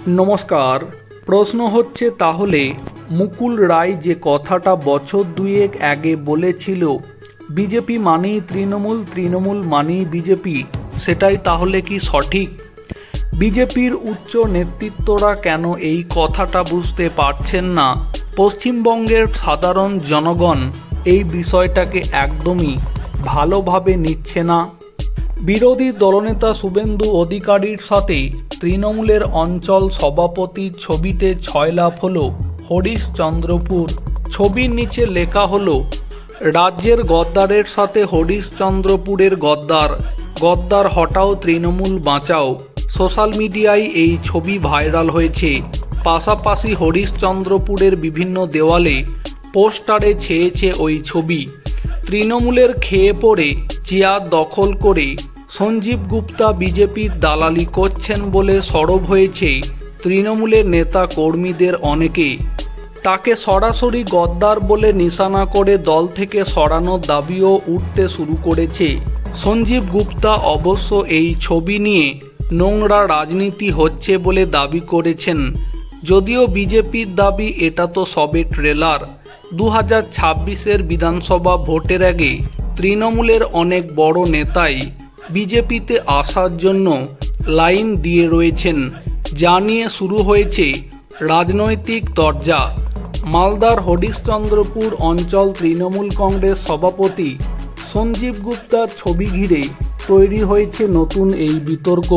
নমস্কার। প্রশ্ন হচ্ছে তাহলে মুকুল রায় যে কথাটা বছর দুয়েক আগে বলেছিল বিজেপি মানেই তৃণমূল, তৃণমূল মানেই বিজেপি, সেটাই তাহলে কি সঠিক? বিজেপির উচ্চ নেতৃত্বরা কেন এই কথাটা বুঝতে পারছেন না? পশ্চিমবঙ্গের সাধারণ জনগণ এই বিষয়টাকে একদমই ভালোভাবে নিচ্ছে না। বিরোধী দলনেতা শুভেন্দু অধিকারীর সাথে তৃণমূলের অঞ্চল সভাপতির ছবিতে ছয়লাভ হল হরিশ্চন্দ্রপুর। ছবির নিচে লেখা হলো রাজ্যের গদ্দারের সাথে হরিশ্চন্দ্রপুরের গদ্দার, গদ্দার হটাও তৃণমূল বাঁচাও। সোশ্যাল মিডিয়ায় এই ছবি ভাইরাল হয়েছে। পাশাপাশি হরিশ্চন্দ্রপুরের বিভিন্ন দেওয়ালে পোস্টারে ছেয়েছে ওই ছবি। তৃণমূলের খেয়ে পড়ে চেয়ার দখল করে সঞ্জীব গুপ্তা বিজেপির দালালি করছেন বলে সরব হয়েছে তৃণমূলের নেতা কর্মীদের অনেকে। তাকে সরাসরি গদ্দার বলে নিশানা করে দল থেকে সরানোর দাবিও উঠতে শুরু করেছে। সঞ্জীব গুপ্তা অবশ্য এই ছবি নিয়ে নোংরা রাজনীতি হচ্ছে বলে দাবি করেছেন। যদিও বিজেপির দাবি এটা তো সবে ট্রেলার। 2026-এর বিধানসভা ভোটের আগে তৃণমূলের অনেক বড় নেতাই বিজেপিতে আসার জন্য লাইন দিয়ে রয়েছেন, যা নিয়ে শুরু হয়েছে রাজনৈতিক তরজা। মালদার হরিশ্চন্দ্রপুর অঞ্চল তৃণমূল কংগ্রেস সভাপতি সঞ্জীব গুপ্তার ছবি ঘিরে তৈরি হয়েছে নতুন এই বিতর্ক।